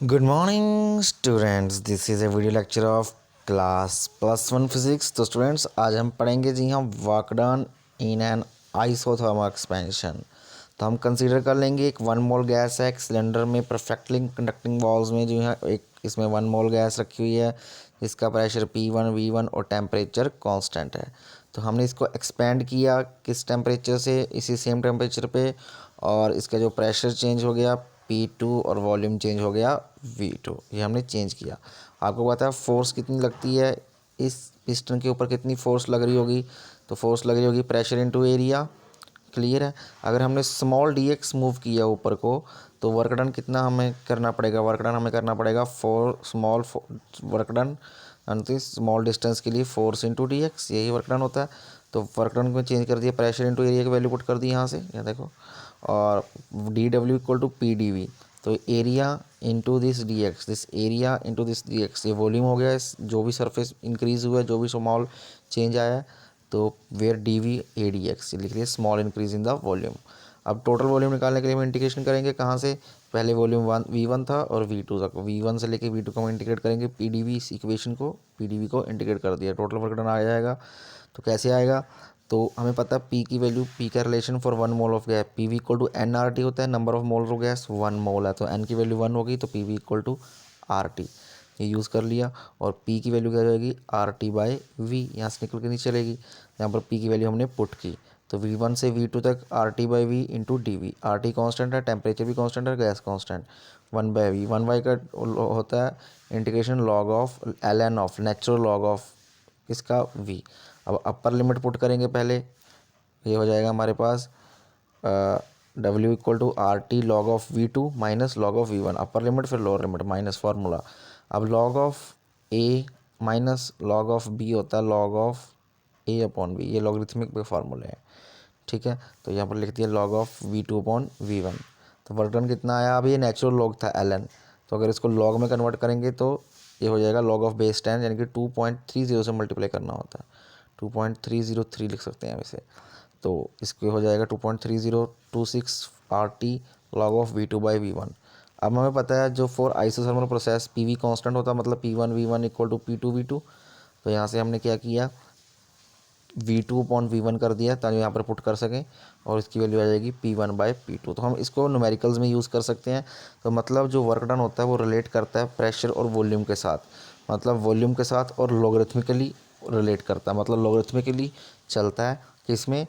Good morning students, this is a video lecture of class +1 physics. तो students आज हम पढ़ेंगे जी हम work done in an isothermal expansion. तो हम कंसीडर कर लेंगे एक 1 मोल गैस है एक सिलेंडर में परफेक्टली कंडक्टिंग वॉल्स में जो है एक इसमें 1 मोल गैस रखी हुई है जिसका प्रेशर P1 V1 और टेम्परेचर कांस्टेंट है। तो हमने इसको एक्सपेंड किया किस टेम्परेचर से, इसी सेम टेम्परेचर पे, और इसका जो प्रेशर चेंज हो गया P2 और वॉल्यूम चेंज हो गया V2। ये हमने चेंज किया। आपको पता है फोर्स कितनी लगती है, इस पिस्टन के ऊपर कितनी फोर्स लग रही होगी। तो फोर्स लग रही होगी प्रेशर इनटू एरिया। क्लियर है। अगर हमने स्मॉल dx मूव किया ऊपर को तो वर्क डन कितना हमें करना पड़ेगा, वर्क डन हमें करना पड़ेगा for small work done small distance के लिए फोर्स इंटू dx, यही वर्क डन होता है। तो वर्क डन को चेंज कर दिया, प्रेशर इंटू एरिया की वैल्यू पुट कर दी यहाँ से, यहाँ देखो, और डी डब्ल्यू equal to p d v. तो area into this d x, this area into this d x, ये वॉल्यूम हो गया। इस जो भी सरफेस इंक्रीज हुआ है, जो भी स्मॉल चेंज आया है, तो where d V A d x लिख लिया, small increase in the volume. अब टोटल वॉल्यूम निकालने के लिए हम इंटीग्रेशन करेंगे कहाँ से, पहले वॉल्यूम V1 था और V2 तक, V1 से लेके V2 को हम इंटीग्रेट करेंगे पी डी वी, इस इक्वेशन को पी डी वी को इंटीग्रेट कर दिया, टोटल वर्क डन आ जाएगा। तो कैसे आएगा, तो हमें पता है पी की वैल्यू, पी का relation for 1 mole of gas P V equal to n R T होता है, number of mole of gas 1 mole है, तो एन की वैल्यू 1 होगी, तो P V equal to R T, ये यूज़ कर लिया। और पी की वैल्यू क्या हो जाएगी, आर टी बाई वी, यहाँ से निकल के नहीं चलेगी, यहाँ पर पी की वैल्यू हमने पुट की। तो V1 से V2 तक R T by V into d V, R T constant है, टेम्परेचर भी कॉन्स्टेंट है, गैस कॉन्स्टेंट, 1/v, 1/, का होता है integration log of l n of natural log of इसका v। अब अपर लिमिट पुट करेंगे पहले, ये हो जाएगा हमारे पास W equal to R T log of V2 minus log of V1, upper limit फिर लोअर लिमिट माइनस फार्मूला। अब log of A minus log of B होता है log of A upon B, ये लॉगरिथमिक पे फार्मूले हैं, ठीक है। तो यहाँ पर लिख दिया log of V2 upon V1। तो वर्क डन कितना आया, अब ये नेचुरल लॉग था ln, तो अगर इसको लॉग में कन्वर्ट करेंगे तो ये हो जाएगा लॉग ऑफ बेस 10, यानी कि 2.30 से मल्टीप्लाई करना होता है, 2.303 लिख सकते हैं वैसे। तो इसके हो जाएगा 2.3026 are T log of V2 by V1। अब हमें पता है जो for isothermal process P V constant होता है, मतलब P1 V1 equal to P2 V2। तो यहाँ से हमने क्या किया, V2 अपॉन V1 कर दिया ताकि यहाँ पर पुट कर सकें, और इसकी वैल्यू आ जाएगी P1 बाई P2। तो हम इसको न्यूमेरिकल्स में यूज़ कर सकते हैं। तो मतलब जो वर्क डन होता है वो रिलेट करता है प्रेशर और वॉल्यूम के साथ, मतलब वॉल्यूम के साथ, और लॉगरिथमिकली रिलेट करता है, मतलब लॉगरिथमिकली चलता है किसमें,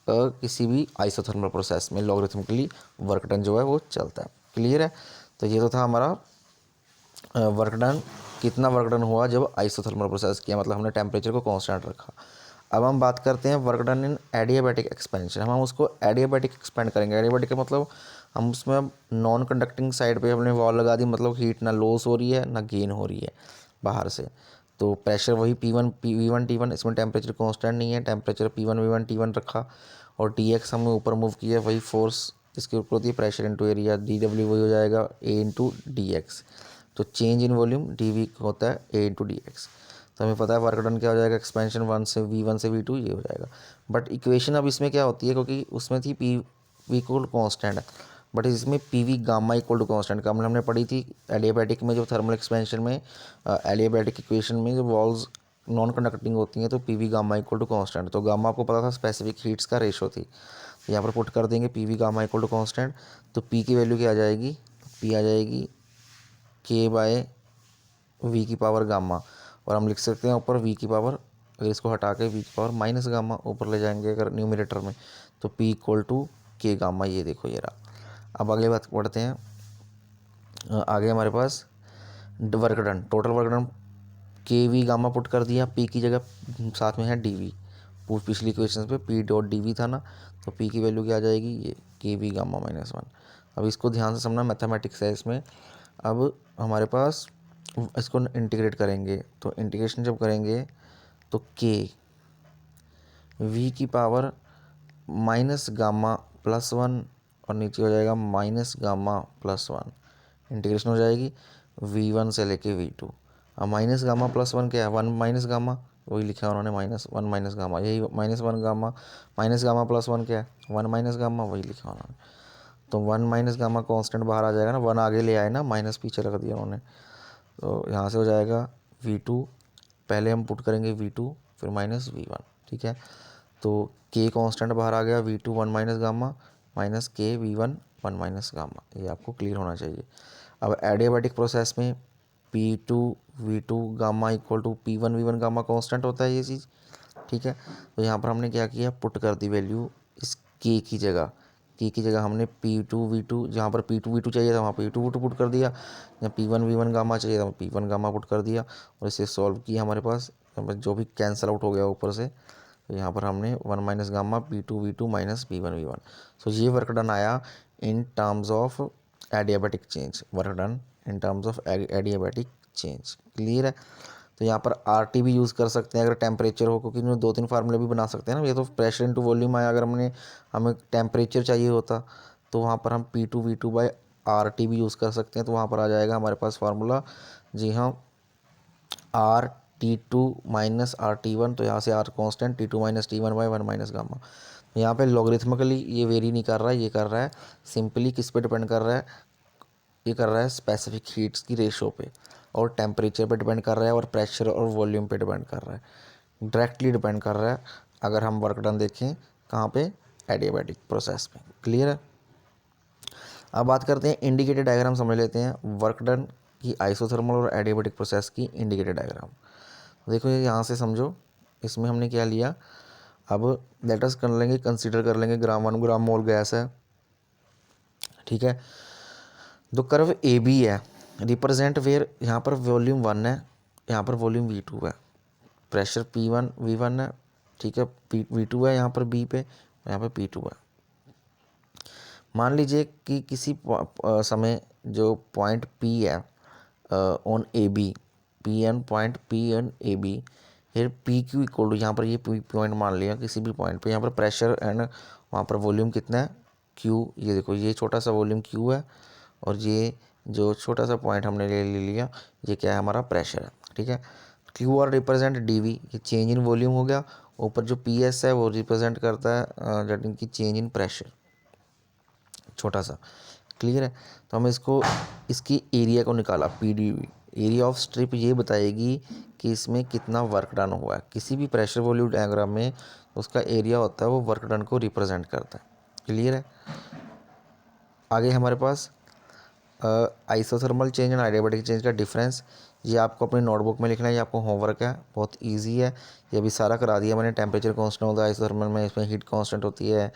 किसी भी आइसोथर्मल प्रोसेस में लॉगरिथमिकली वर्क डन जो है वो चलता है। क्लियर है। तो ये तो था हमारा वर्क डन, कितना वर्क डन हुआ जब आइसोथर्मल प्रोसेस किया, मतलब हमने टेम्परेचर को कांस्टेंट रखा। अब हम बात करते हैं work done in adiabatic expansion. हम उसको एडियाबैटिक एक्सपेंड करेंगे। एडियाबैटिक का मतलब हम उसमें नॉन कंडक्टिंग साइड पे हमने वॉल लगा दी, मतलब हीट ना लॉस हो रही है ना गेन हो रही है बाहर से। तो प्रेशर वही P1 V1 T1, इसमें टेम्परेचर कांस्टेंट नहीं है, टेम्परेचर P1 V1 T1 रखा, और dx हमने ऊपर मूव किया, वही फोर्स इसके ऊपर होती है प्रेशर इंटू एरिया, dw वही हो जाएगा A इंटू डी एक्स। तो चेंज इन वॉल्यूम dv होता है A इंटू डी एक्स। तो हमें पता है वर्क डन क्या हो जाएगा, एक्सपेंशन V1 से V2 ये हो जाएगा। बट इक्वेशन अब इसमें क्या होती है, क्योंकि उसमें थी p we equal constant, but इसमें p we gamma equal to constant का हमने पढ़ी थी एडियाबैटिक में, जो थर्मल एक्सपेंशन में एडियाबैटिक इक्वेशन में जो वॉल्स नॉन कंडक्टिंग होती हैं तो P V gamma equal to constant. तो गामा आपको पता था स्पेसिफिक हीट्स का रेशो थी, तो यहाँ पर पुट कर देंगे P we gamma equal to constant. तो पी की वैल्यू क्या आ जाएगी, पी आ जाएगी के बाय वी की पावर गामा, और हम लिख सकते हैं ऊपर वी की पावर, अगर इसको हटा के वी की पावर माइनस गामा ऊपर ले जाएंगे अगर न्यूमिनेटर में, तो पी इक्वल टू के गामा, ये देखो ये रहा। अब अगले बात पढ़ते हैं। आगे हमारे पास work done, total work done के वी गामा पुट कर दिया, पी की जगह साथ में है डी वी, पिछली क्वेश्चन पे पी डॉट डी वी था ना, तो पी की वैल्यू क्या आ जाएगी, ये के वी गामा -1। अब इसको ध्यान से समझना, मैथमेटिक्स है इसमें। अब हमारे पास इसको इंटीग्रेट करेंगे, तो इंटीग्रेशन जब करेंगे तो के वी की पावर माइनस गामा +1, और नीचे हो जाएगा माइनस गामा +1, इंटीग्रेशन हो जाएगी V1 से लेके V2। अब माइनस गामा +1 क्या है, 1 माइनस गामा, वही लिखा है उन्होंने -1 माइनस गामा, यही -1 गामा, माइनस गामा +1 क्या है 1 माइनस गामा, वही लिखा उन्होंने। तो 1 माइनस गामा कांस्टेंट बाहर आ जाएगा ना, 1 आगे ले आए ना, माइनस पीछे रख दिया उन्होंने, तो यहाँ से हो जाएगा V2, पहले हम पुट करेंगे V2 फिर माइनस V1, ठीक है। तो K कांस्टेंट बाहर आ गया, V2 1 minus gamma minus K V1 1 minus gamma, ये आपको क्लियर होना चाहिए। अब एडियाबैटिक प्रोसेस में P2 V2 gamma equal to P1 V1 gamma constant होता है ये चीज़, ठीक है। तो यहाँ पर हमने क्या किया, पुट कर दी वैल्यू इस K की जगह, K की जगह हमने P2 V2, जहाँ पर P2 V2 चाहिए था वहाँ P2 V2 पुट कर दिया, जहाँ P1 V1 गामा चाहिए था P1 गामा पुट कर दिया, और इसे सॉल्व किया, हमारे पास जो भी कैंसिल आउट हो गया ऊपर से, तो यहाँ पर हमने 1 minus gamma P2 V2 minus P1 V1। सो ये वर्क डन आया in terms of adiabatic change, work done in terms of adiabatic change, clear है। तो यहाँ पर RT भी यूज़ कर सकते हैं अगर टेम्परेचर हो, क्योंकि इन्होंने 2-3 फार्मूले भी बना सकते हैं ना, ये तो प्रेशर इनटू वॉल्यूम आया, अगर हमें टेम्परेचर चाहिए होता तो वहाँ पर हम P2 V2 बाई RT भी यूज़ कर सकते हैं, तो वहाँ पर आ जाएगा हमारे पास फार्मूला, जी हाँ, RT2 माइनस RT1, तो यहाँ से R constant, T2 minus T1 by 1 minus gamma. यहाँ पे लॉगरिथमिकली ये वेरी नहीं कर रहा है, ये कर रहा है सिंपली किस पे डिपेंड कर रहा है, ये कर रहा है स्पेसिफिक हीट्स की रेशो पे, और टेम्परेचर पे डिपेंड कर रहा है, और प्रेशर और वॉल्यूम पे डिपेंड कर रहा है, डायरेक्टली डिपेंड कर रहा है। अगर हम वर्क डन देखें कहाँ पे, एडियाबैटिक प्रोसेस में, क्लियर है। अब बात करते हैं इंडिकेटेड डायग्राम समझ लेते हैं, वर्क डन की आइसोथर्मल और एडियाबैटिक प्रोसेस की इंडिकेटेड डायग्राम। देखो ये यहाँ से समझो, इसमें हमने क्या लिया, अब लेट अस कर लेंगे, कंसीडर कर लेंगे ग्राम 1 ग्राम मोल गैस है, ठीक है। जो कर्व ए बी है रिप्रेजेंट वेयर, यहाँ पर वॉल्यूम 1 है, यहाँ पर वॉल्यूम V2 है, प्रेशर P1 V1 है, ठीक है, V2 है यहाँ पर B पे, यहाँ पर P2 है। मान लीजिए कि किसी समय जो पॉइंट P है on A B, P N point P N A B, फिर पी क्यू इक्वल टू, यहाँ पर ये पॉइंट मान लिया किसी भी पॉइंट पे, यहाँ पर प्रेशर एंड वहाँ पर वॉल्यूम कितना है Q, ये देखो ये छोटा सा वॉल्यूम Q है, और ये जो छोटा सा पॉइंट हमने ले लिया, ये क्या है, हमारा प्रेशर है, ठीक है। Q R represent d V, ये चेंज इन वॉल्यूम हो गया, ऊपर जो पी एस है वो रिप्रेजेंट करता है दैट मीन की चेंज इन प्रेशर, छोटा सा, क्लियर है। तो हम इसको, इसकी एरिया को निकाला, P d V, area of strip ये बताएगी कि इसमें कितना वर्क डन हुआ है, किसी भी प्रेशर वॉल्यूम डायग्राम में उसका एरिया होता है, वो वर्क डन को रिप्रेजेंट करता है, क्लियर है। आगे हमारे पास isothermal change and adiabatic change का डिफरेंस, ये आपको अपनी नोटबुक में लिखना है, ये आपको होमवर्क है, बहुत इजी है, ये अभी सारा करा दिया मैंने। टेम्परेचर कांस्टेंट होता है आइसोथर्मल में, इसमें हीट कांस्टेंट होती है,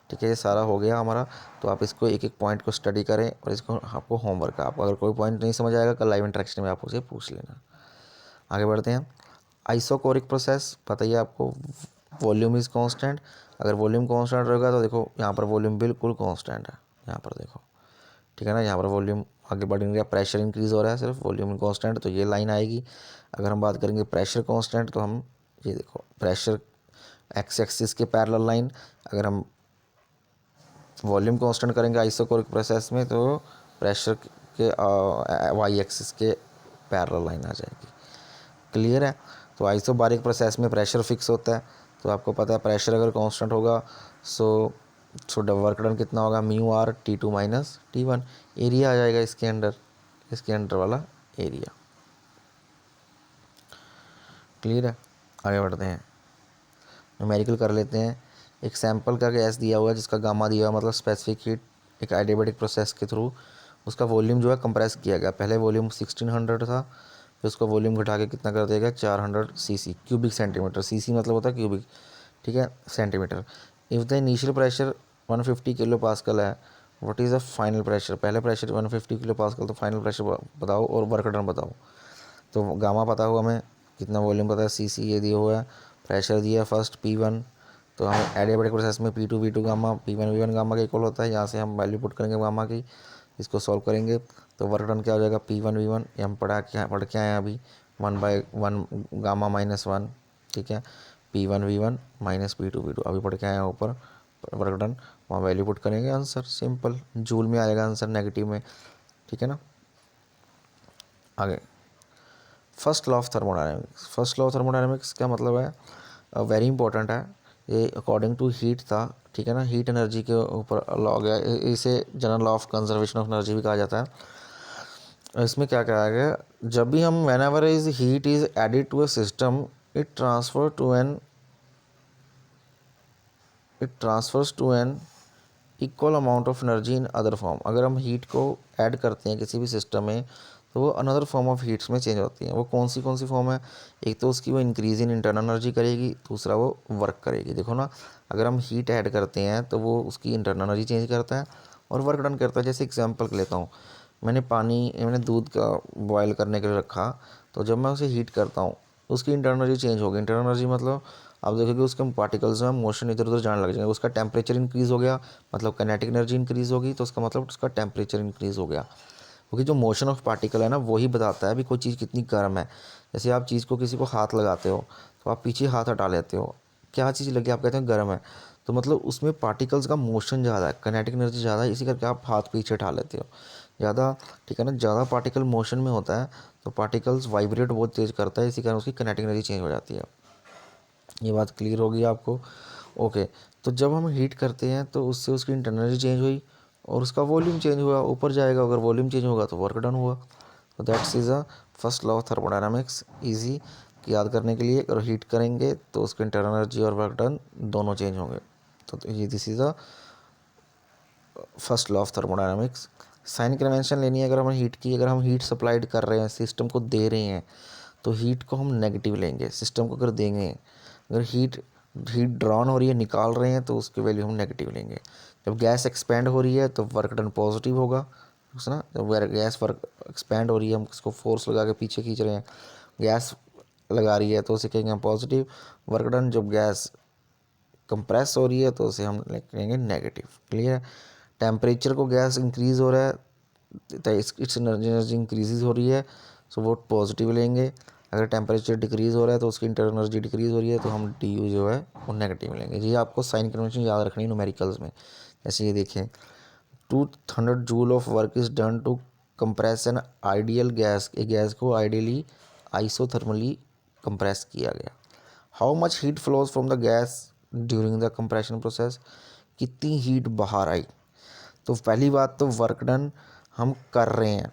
ठीक है, ये सारा हो गया हमारा। तो आप इसको एक एक पॉइंट को स्टडी करें, और इसको आपको होमवर्क है, आपको अगर कोई पॉइंट नहीं समझ आएगा कल लाइव इंटरेक्शन में आप उसे पूछ लेना। आगे बढ़ते हैं, आइसोकोरिक प्रोसेस, बताइए आपको, वॉल्यूम इज़ कांस्टेंट, अगर वॉल्यूम कांस्टेंट रहेगा तो देखो यहाँ पर वॉल्यूम बिल्कुल कांस्टेंट है, यहाँ पर देखो, ठीक है ना, यहाँ पर वॉल्यूम आगे बढ़ गया, प्रेशर इंक्रीज़ हो रहा है, सिर्फ वॉल्यूम कांस्टेंट, तो ये लाइन आएगी। अगर हम बात करेंगे प्रेशर कांस्टेंट, तो हम ये देखो प्रेशर एक्स एक्सिस के पैरेलल लाइन, अगर हम वॉल्यूम कांस्टेंट करेंगे आइसोकोरिक प्रोसेस में, तो प्रेशर के वाई एक्सिस के पैरेलल लाइन आ जाएगी, क्लियर है। तो आइसोबारिक प्रोसेस में प्रेशर फिक्स होता है, तो आपको पता है प्रेशर अगर कांस्टेंट होगा, सो वर्क डन कितना होगा, mu r T2 minus T1, area आ जाएगा इसके अंडर वाला एरिया, क्लियर है। आगे बढ़ते हैं, न्यूमेरिकल कर लेते हैं। एक सैंपल का गैस दिया हुआ है जिसका गामा दिया हुआ, मतलब स्पेसिफिक हीट, एक एडियाबैटिक प्रोसेस के थ्रू उसका वॉल्यूम जो है कंप्रेस किया गया, पहले वॉल्यूम 1600 था, फिर उसका वॉल्यूम घटा के कितना कर दिया गया, 400 cc, क्यूबिक सेंटीमीटर, cc मतलब होता है क्यूबिक, ठीक है, centimetre. If the initial pressure 150 kilo pascal है, what is the final pressure, पहले प्रेशर 150 किलो पास्कल, तो फाइनल प्रेशर बताओ और वर्क डन बताओ। तो गामा पता हुआ हमें, कितना वॉल्यूम पता है, cc ये दिया हुआ है, प्रेशर दिया फर्स्ट P1, तो हमें एडियाबैटिक प्रोसेस में P2 V2 gamma P1 V1 gamma का इक्वल होता है, यहाँ से हम वैल्यू पुट करेंगे गामा की, इसको सॉल्व करेंगे तो वर्क डन क्या हो जाएगा, P1 V1, ये हम पढ़ के आए हैं अभी, 1/1 गामा -1, ठीक है, P1 V1 minus P2 V2 अभी पढ़ के आए हैं ऊपर, वर्क डन, वहाँ वैल्यू पुट करेंगे, आंसर सिंपल जूल में आएगा आंसर, नेगेटिव में, ठीक है ना। आगे first law of thermodynamics, first law of thermodynamics क्या मतलब है, वेरी इंपॉर्टेंट है ये, अकॉर्डिंग टू हीट था ठीक है ना, हीट एनर्जी के ऊपर लॉ गया, इसे general law of conservation of energy भी कहा जाता है। इसमें क्या कहा गया, जब भी हम whenever is heat is added to a system it transfers to an equal amount of energy in other form. अगर हम हीट को ऐड करते हैं किसी भी सिस्टम में तो वो अनदर फॉर्म ऑफ हीट्स में चेंज होती हैं। वो कौन सी फॉर्म है, एक तो उसकी वो इंक्रीज इन इंटरनल एनर्जी करेगी, दूसरा वो वर्क करेगी। देखो ना, अगर हम हीट ऐड करते हैं तो वो उसकी इंटरनल एनर्जी चेंज करता है और वर्क डन करता है। जैसे एग्जांपल लेता हूँ, मैंने दूध का बॉयल करने के लिए रखा, तो जब मैं उसे हीट करता हूँ उसकी इंटरनल एनर्जी चेंज होगी। इंटरनल एनर्जी मतलब आप देखोगे उसके पार्टिकल्स में मोशन इधर उधर जाने लग जाएंगे, उसका टेम्परेचर इंक्रीज़ हो गया, मतलब काइनेटिक एनर्जी इंक्रीज़ होगी, तो उसका मतलब उसका टेम्परेचर इंक्रीज़ हो गया। क्योंकि जो मोशन ऑफ पार्टिकल है ना वही बताता है भी कोई चीज़ कितनी गर्म है। जैसे आप चीज़ को किसी को हाथ लगाते हो तो आप पीछे हाथ हटा लेते हो, क्या चीज़ लगी, आप कहते हैं गर्म है, तो मतलब उसमें पार्टिकल्स का मोशन ज़्यादा है, काइनेटिक एनर्जी ज़्यादा है, इसी करके आप हाथ पीछे उठा लेते हो ज़्यादा। ठीक है ना, ज़्यादा पार्टिकल मोशन में होता है तो पार्टिकल्स वाइब्रेट बहुत तेज़ करता है, इसी कारण उसकी काइनेटिक एनर्जी चेंज हो जाती है। ये बात क्लियर होगी आपको। ओके, तो जब हम हीट करते हैं तो उससे उसकी इंटरनल एनर्जी चेंज हुई और उसका वॉल्यूम चेंज हुआ, ऊपर जाएगा। अगर वॉल्यूम चेंज होगा तो वर्क डन हुआ। तो that's is a first law of thermodynamics, easy याद करने के लिए। अगर हीट करेंगे तो उसके इंटरनल एनर्जी और वर्क डन दोनों चेंज होंगे। तो ये this is a first law of thermodynamics. Sign convention लेनी है अगर हम हीट की, अगर हम हीट सप्लाइड कर रहे हैं, सिस्टम को दे रहे हैं, तो हीट को हम नेगेटिव लेंगे। सिस्टम को अगर देंगे, अगर हीट हीट ड्रॉन हो रही है, निकाल रहे हैं, तो उसकी वैल्यू हम नेगेटिव लेंगे। जब गैस एक्सपेंड हो रही है तो वर्क डन पॉजिटिव होगा, ना। जब गैस वर्क एक्सपेंड हो रही है, हम उसको फोर्स लगा के पीछे खींच रहे हैं, गैस लगा रही है, तो उसे कहेंगे हम पॉजिटिव। वर्क डन जब गैस कंप्रेस हो रही है तो उसे हम लिखेंगे नेगेटिव। क्लियर है। टेम्परेचर को गैस इंक्रीज़ हो रहा है तो इट्स एनर्जी इंक्रीज़ हो रही है, सो वो पॉजिटिव लेंगे। अगर टेम्परेचर डिक्रीज़ हो रहा है तो उसकी इंटरनल एनर्जी डिक्रीज़ हो रही है, तो हम डी यू जो है वो नेगेटिव लेंगे। ये आपको साइन कन्वेंशन याद रखनी है न्यूमेरिकल्स में। जैसे ये देखें, 200 joule of work is done to compress an ideal gas. एक गैस को आइडियली आइसोथर्मली कंप्रेस किया गया। How much heat flows from the gas during the compression process. कितनी हीट बाहर आई। तो पहली बात तो वर्क डन हम कर रहे हैं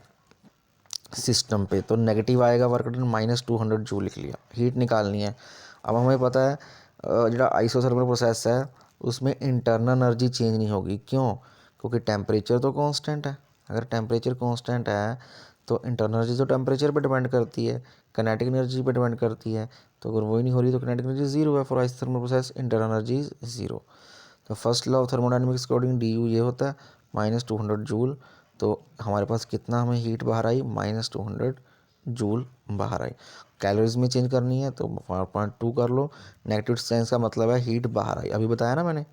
सिस्टम पे, तो नेगेटिव आएगा, वर्क डन -200 जूल लिख लिया। हीट निकालनी है, अब हमें पता है जो आइसोथर्मल प्रोसेस है उसमें इंटरनल एनर्जी चेंज नहीं होगी। क्यों? क्योंकि टेम्परेचर तो कांस्टेंट है। अगर टेम्परेचर कांस्टेंट है तो इंटरनल एनर्जी तो टेम्परेचर पे डिपेंड करती है, काइनेटिक एनर्जी पे डिपेंड करती है। तो अगर वही नहीं हो रही तो काइनेटिक एनर्जी ज़ीरो है। For isothermal process internal energy is zero. तो first law of thermodynamics according d u ये होता है -200 जूल। तो हमारे पास कितना हमें हीट बाहर आई, -200 जूल बाहर आई। कैलोरीज में चेंज करनी है तो 4.2 कर लो। नेगेटिव साइंस का मतलब है हीट बाहर आई, अभी बताया ना मैंने,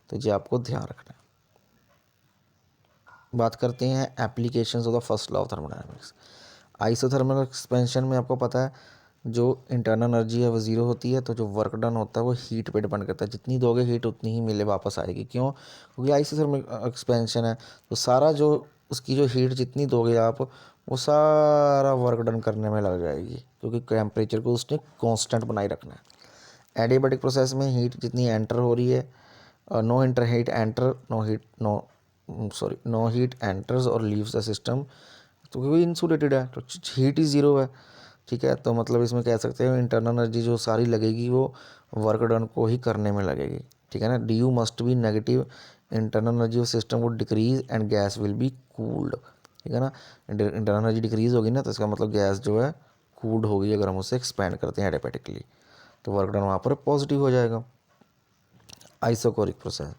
तो ये आपको ध्यान रखना है। बात करते हैं applications of the first law of thermodynamics. Isothermal expansion में आपको पता है जो इंटरनल एनर्जी है वो ज़ीरो होती है, तो जो वर्क डन होता है वो हीट पे डिपेंड करता है। जितनी दोगे हीट उतनी ही मिले वापस आएगी। क्यों? क्योंकि आइसोथर्मल एक्सपेंशन है, तो सारा जो उसकी जो हीट जितनी दोगे आप, वो सारा वर्क डन करने में लग जाएगी, क्योंकि टेम्परेचर को उसने कांस्टेंट बनाए रखना है। एडियाबैटिक प्रोसेस में हीट जितनी एंटर हो रही है, no inter heat enter no heat enters और लीव्स द सिस्टम, तो क्योंकि इंसुलेटेड है तो हीट ही ज़ीरो है। ठीक है, तो मतलब इसमें कह सकते हैं इंटरनल एनर्जी जो सारी लगेगी वो वर्क डन को ही करने में लगेगी। ठीक है ना, D you must be negative, internal energy of system would decrease and gas will be cooled. ठीक है ना, इंटरनल एनर्जी डिक्रीज होगी ना, तो इसका मतलब गैस जो है कूल्ड होगी अगर हम उसे एक्सपेंड करते हैं एडियाबैटिकली, तो वर्क डन वहाँ पर पॉजिटिव हो जाएगा। आइसोकोरिक प्रोसेस,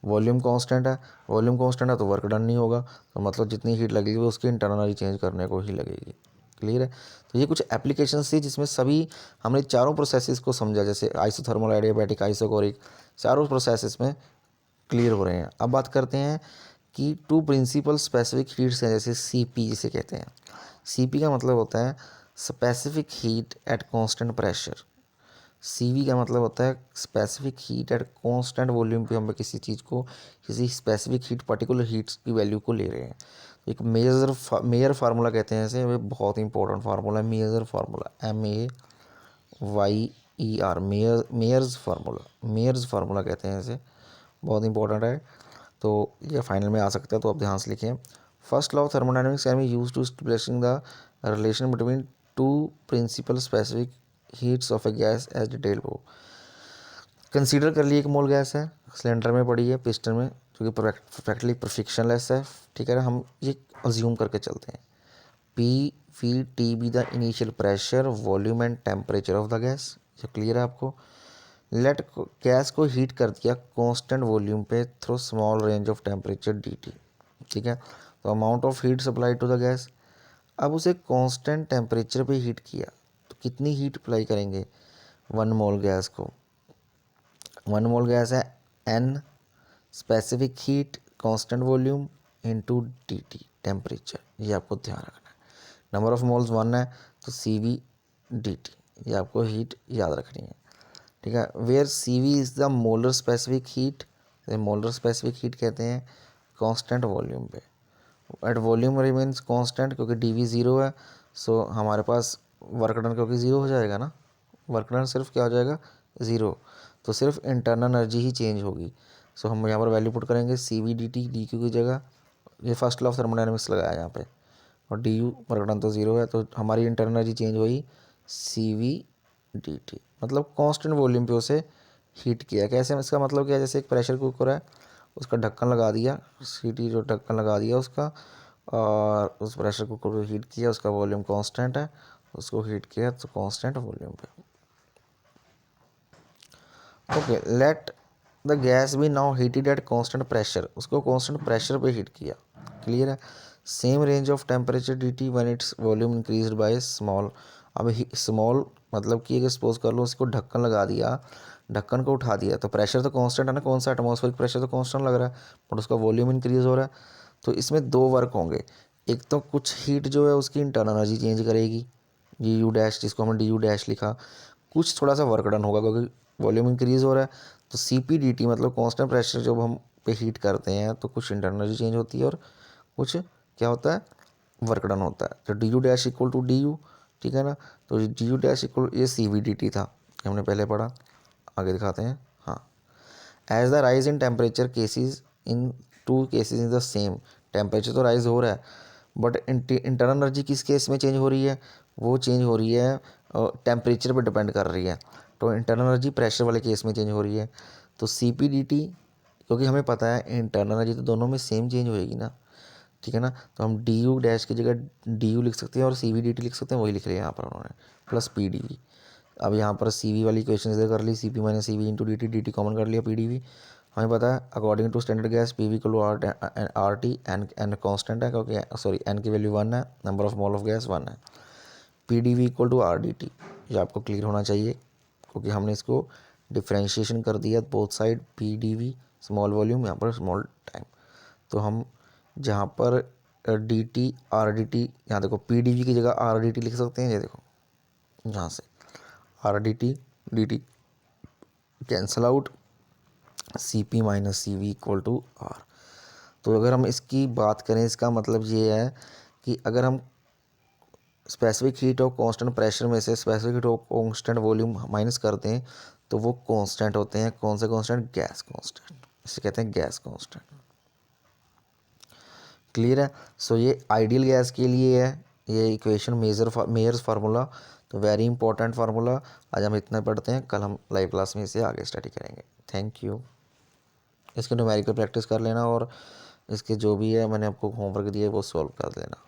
वॉल्यूम कांस्टेंट है, वॉल्यूम कांस्टेंट है तो वर्क डन नहीं होगा, तो मतलब जितनी हीट लगेगी वो उसकी इंटरनल एनर्जी चेंज करने को ही लगेगी। क्लियर है। तो ये कुछ एप्लीकेशंस थी जिसमें सभी हमने चारों प्रोसेसेस को समझा, जैसे आइसोथर्मल, एडियाबैटिक, आइसोकोरिक, चारों प्रोसेसेस में क्लियर हो रहे हैं। अब बात करते हैं कि टू प्रिंसिपल स्पेसिफिक हीट्स हैं, जैसे सीपी जिसे कहते हैं। सीपी का मतलब होता है specific heat at constant pressure. CV का मतलब होता है specific heat at constant volume पे हम किसी चीज़ को, किसी स्पेसिफिक हीट, पर्टिकुलर हीट्स की वैल्यू को ले रहे हैं। तो एक मेजर फार्मूला कहते हैं इसे, वो बहुत इंपॉर्टेंट फार्मूला है major formula, MEYER, Mayer's formula कहते हैं इसे। बहुत इंपॉर्टेंट है, तो ये फाइनल में आ सकता है, तो आप ध्यान से लिखें। First law of thermodynamics can be used to establishing the relation between two principal specific heats of a gas as detail वो। कंसीडर कर लिए एक मोल गैस है, सिलेंडर में पड़ी है, पिस्टन में, जो कि परफेक्टली फ्रिक्शनलेस है, ठीक है ना। हम ये अज्यूम करके चलते हैं, P V T be the initial pressure, volume and temperature of the gas. ये क्लियर है आपको। लेट गैस को हीट कर दिया कांस्टेंट वॉल्यूम पे through small range of temperature d T, ठीक है। तो amount of heat supply to the gas, अब उसे कांस्टेंट टेम्परेचर पे हीट किया तो कितनी हीट अप्लाई करेंगे 1 मोल गैस को। 1 मोल गैस है n specific heat constant volume into d T temperature, ये आपको ध्यान रखना है। नंबर ऑफ मोल्स 1 है तो सी वी डी टी, ये आपको हीट याद रखनी है, ठीक है। Where C V is the molar specific heat, molar specific heat कहते हैं कांस्टेंट वॉल्यूम पे। एट वॉल्यूम रिमेन्स कांस्टेंट क्योंकि डी वी ज़ीरो है, सो हमारे पास वर्क डन क्योंकि ज़ीरो हो जाएगा ना, वर्क डन सिर्फ क्या हो जाएगा, ज़ीरो। तो सिर्फ इंटरनल एनर्जी ही चेंज होगी। सो हम यहाँ पर वैल्यू पुट करेंगे c v d t, d q की जगह ये फर्स्ट लॉ ऑफ थर्मोडायनेमिक्स लगाया यहाँ पे, और डी यू वर्क डन तो ज़ीरो है, तो हमारी इंटरनल एनर्जी चेंज हुई सी वी डी टी, मतलब कांस्टेंट वॉल्यूम पे उसे हीट किया। कैसे, इसका मतलब क्या है, जैसे एक प्रेशर कुकर है, उसका ढक्कन लगा दिया, सीटी जो ढक्कन लगा दिया उसका, और उस प्रेशर कुकर को हीट किया, उसका वॉल्यूम कांस्टेंट है, उसको हीट किया तो कांस्टेंट वॉल्यूम पे। Okay, let the gas be now heated at constant pressure, उसको कांस्टेंट प्रेशर पे हीट किया, क्लियर है। Same range of temperature d T when its volume increased by small. अब स्मॉल मतलब कि अगर सपोज कर लो उसको ढक्कन लगा दिया, ढक्कन को उठा दिया, तो प्रेशर तो कांस्टेंट है ना, कौन सा एटमॉस्फेरिक प्रेशर तो कांस्टेंट लग रहा है, बट उसका वॉल्यूम इंक्रीज हो रहा है। तो इसमें दो वर्क होंगे, एक तो कुछ हीट जो है उसकी इंटरनल एनर्जी चेंज करेगी, जी यू डैश, जिसको हमने डी यू डैश लिखा, कुछ थोड़ा सा वर्क डन होगा क्योंकि वॉल्यूम इंक्रीज हो रहा है। तो सी पी डी टी मतलब कांस्टेंट प्रेशर जब हम पे हीट करते हैं तो कुछ इंटरनल एनर्जी चेंज होती है और कुछ क्या होता है, वर्क डन होता है। तो d U dash equal to d U, ठीक है ना। तो डी यू डैश इक्वल, ये सी वी डी टी था, हमने पहले पढ़ा, आगे दिखाते हैं। हाँ, as the rise in temperature cases in two cases in the same, temperature तो राइज हो रहा है, बट इंटरनल एनर्जी किस केस में चेंज हो रही है, वो चेंज हो रही है टेम्परेचर पर डिपेंड कर रही है। तो इंटरनल एनर्जी प्रेशर वाले केस में चेंज हो रही है। तो सी पी डी टी, क्योंकि हमें पता है इंटरनल एनर्जी तो दोनों में सेम चेंज होएगी ना, ठीक है ना। तो हम डी यू डैश की जगह डी यू लिख सकते हैं और सी वी डी टी लिख सकते हैं, वही लिख रहे हैं यहाँ पर उन्होंने, प्लस पी डी वी। अब यहाँ पर सी वी वाली इक्वेशन इधर कर ली, सी पी माइनस सी v into d t common कर लिया, पी डी वी। हमें पता है according to standard gas P v को आर टी, एन कॉन्स्टेंट है क्योंकि सॉरी एन की वैल्यू 1 है, number of mole of gas 1 है। P d v equal to r d t, ये आपको क्लियर होना चाहिए क्योंकि हमने इसको डिफ्रेंशिएशन कर दिया both side, P d V small volume, यहाँ पर स्मॉल टाइम। तो हम जहाँ पर D T R d T, यहाँ देखो पी डी वी की जगह आर डी टी लिख सकते हैं, ये देखो यहाँ से R d T cancel out, C P minus C V equal to R. तो अगर हम इसकी बात करें, इसका मतलब ये है कि अगर हम स्पेसिफिक हीट और कांस्टेंट प्रेशर में से स्पेसिफिक हीट और कांस्टेंट वॉल्यूम माइनस करते हैं तो वो कांस्टेंट होते हैं। कौन से कांस्टेंट, गैस कांस्टेंट, इसे कहते हैं गैस कांस्टेंट, क्लियर है। सो ये आइडियल गैस के लिए है ये इक्वेशन, मेयर्स फार्मूला, तो वेरी इंपॉर्टेंट फार्मूला। आज हम इतना पढ़ते हैं, कल हम लाइव क्लास में इसे आगे स्टडी करेंगे। Thank you. इसके न्यूमेरिकल प्रैक्टिस कर लेना और इसके जो भी है मैंने आपको होमवर्क दिया है वो सॉल्व कर लेना।